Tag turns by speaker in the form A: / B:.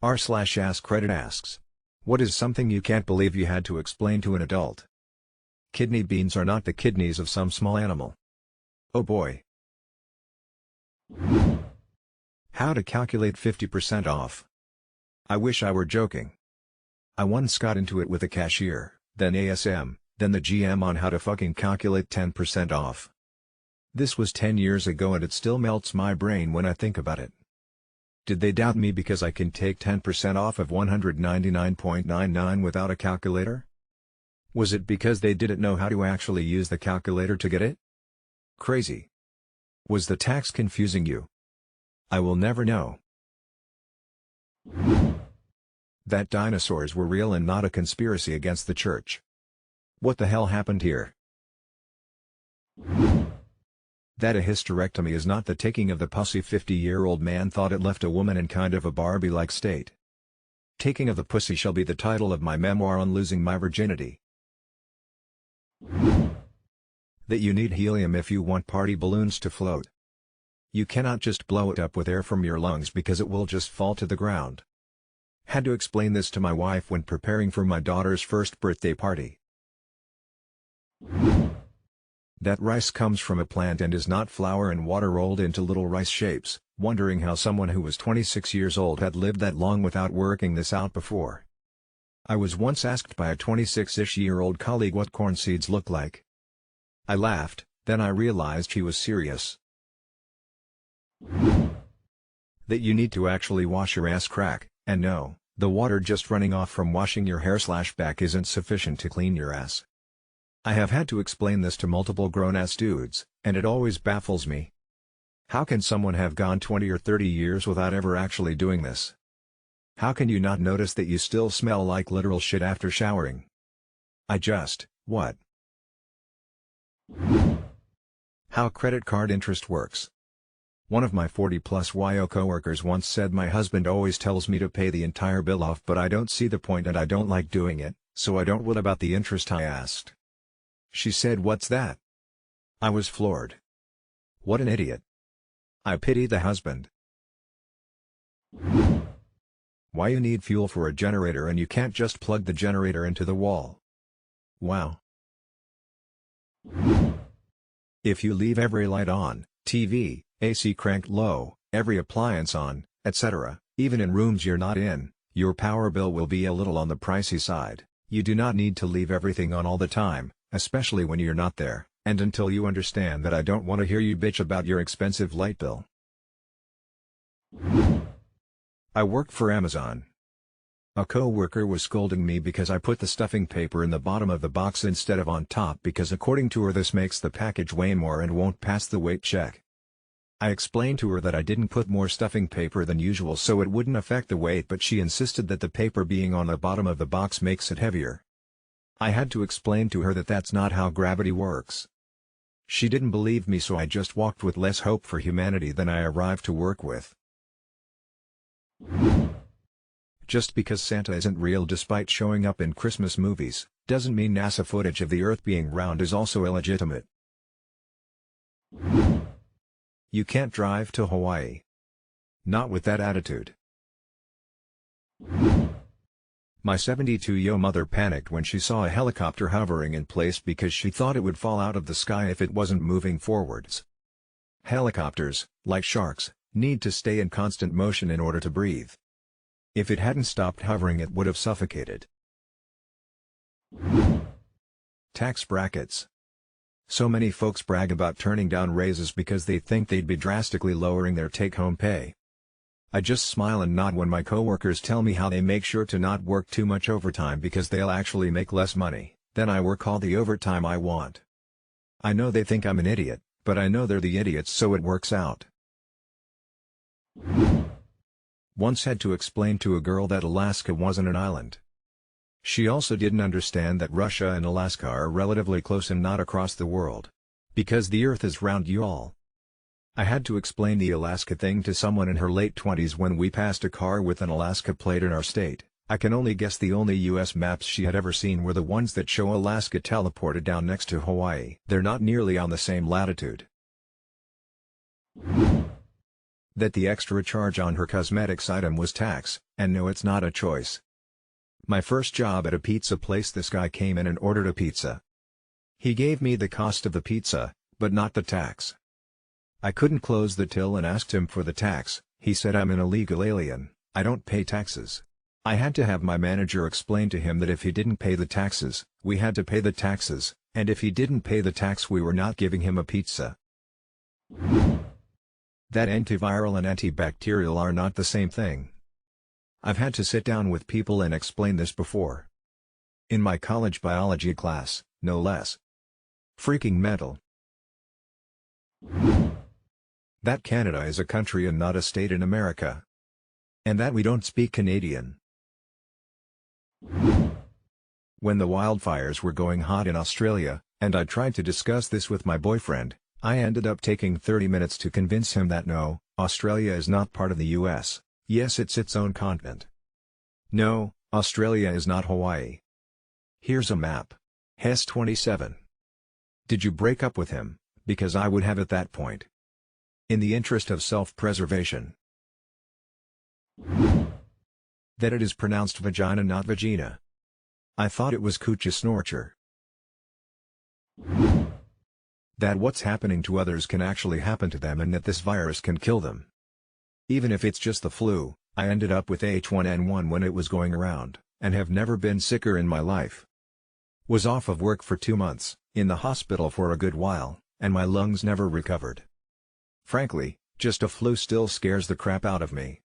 A: r/AskReddit asks. What is something you can't believe you had to explain to an adult? Kidney beans are not the kidneys of some small animal. Oh boy. How to calculate 50% off. I wish I were joking. I once got into it with a cashier, then ASM, then the GM on how to fucking calculate 10% off. This was 10 years ago and it still melts my brain when I think about it. Did they doubt me because I can take 10% off of $199.99 without a calculator? Was it because they didn't know how to actually use the calculator to get it? Crazy. Was the tax confusing you? I will never know. That dinosaurs were real and not a conspiracy against the church. What the hell happened here? That a hysterectomy is not the taking of the pussy. 50-year-old man thought it left a woman in kind of a Barbie-like state. Taking of the pussy shall be the title of my memoir on losing my virginity. That you need helium if you want party balloons to float. You cannot just blow it up with air from your lungs because it will just fall to the ground. Had to explain this to my wife when preparing for my daughter's first birthday party. That rice comes from a plant and is not flour and water rolled into little rice shapes, wondering how someone who was 26 years old had lived that long without working this out before. I was once asked by a 26-ish-year-old colleague what corn seeds look like. I laughed, then I realized he was serious. That you need to actually wash your ass crack, and no, the water just running off from washing your hair/back isn't sufficient to clean your ass. I have had to explain this to multiple grown-ass dudes, and it always baffles me. How can someone have gone 20 or 30 years without ever actually doing this? How can you not notice that you still smell like literal shit after showering? What? How credit card interest works. One of my 40-plus YO coworkers once said my husband always tells me to pay the entire bill off but I don't see the point and I don't like doing it, so I don't. What about the interest? I asked. She said, what's that? I was floored. What an idiot. I pity the husband. Why you need fuel for a generator and you can't just plug the generator into the wall. Wow. If you leave every light on, TV, AC cranked low, every appliance on, etc., even in rooms you're not in, your power bill will be a little on the pricey side. You do not need to leave everything on all the time, especially when you're not there, and until you understand that I don't want to hear you bitch about your expensive light bill. I worked for Amazon. A co-worker was scolding me because I put the stuffing paper in the bottom of the box instead of on top because according to her this makes the package weigh more and won't pass the weight check. I explained to her that I didn't put more stuffing paper than usual so it wouldn't affect the weight, but she insisted that the paper being on the bottom of the box makes it heavier. I had to explain to her that that's not how gravity works. She didn't believe me, so I just walked with less hope for humanity than I arrived to work with. Just because Santa isn't real despite showing up in Christmas movies, doesn't mean NASA footage of the Earth being round is also illegitimate. You can't drive to Hawaii. Not with that attitude. My 72-year mother panicked when she saw a helicopter hovering in place because she thought it would fall out of the sky if it wasn't moving forwards. Helicopters, like sharks, need to stay in constant motion in order to breathe. If it hadn't stopped hovering it would have suffocated. Tax brackets. So many folks brag about turning down raises because they think they'd be drastically lowering their take-home pay. I just smile and nod when my coworkers tell me how they make sure to not work too much overtime because they'll actually make less money, then I work all the overtime I want. I know they think I'm an idiot, but I know they're the idiots so it works out. Once had to explain to a girl that Alaska wasn't an island. She also didn't understand that Russia and Alaska are relatively close and not across the world. Because the Earth is round, y'all. I had to explain the Alaska thing to someone in her late 20s when we passed a car with an Alaska plate in our state. I can only guess the only US maps she had ever seen were the ones that show Alaska teleported down next to Hawaii. They're not nearly on the same latitude. That the extra charge on her cosmetics item was tax, and no, it's not a choice. My first job at a pizza place, this guy came in and ordered a pizza. He gave me the cost of the pizza, but not the tax. I couldn't close the till and asked him for the tax. He said, "I'm an illegal alien, I don't pay taxes." I had to have my manager explain to him that if he didn't pay the taxes, we had to pay the taxes, and if he didn't pay the tax we were not giving him a pizza. That antiviral and antibacterial are not the same thing. I've had to sit down with people and explain this before. In my college biology class, no less. Freaking mental. That Canada is a country and not a state in America. And that we don't speak Canadian. When the wildfires were going hot in Australia, and I tried to discuss this with my boyfriend, I ended up taking 30 minutes to convince him that no, Australia is not part of the US, yes, it's its own continent. No, Australia is not Hawaii. Here's a map. Hess 27. Did you break up with him? Because I would have at that point. In the interest of self-preservation. That it is pronounced vagina, not vagina. I thought it was coochie snorcher. That what's happening to others can actually happen to them and that this virus can kill them. Even if it's just the flu, I ended up with H1N1 when it was going around, and have never been sicker in my life. Was off of work for 2 months, in the hospital for a good while, and my lungs never recovered. Frankly, just a flu still scares the crap out of me.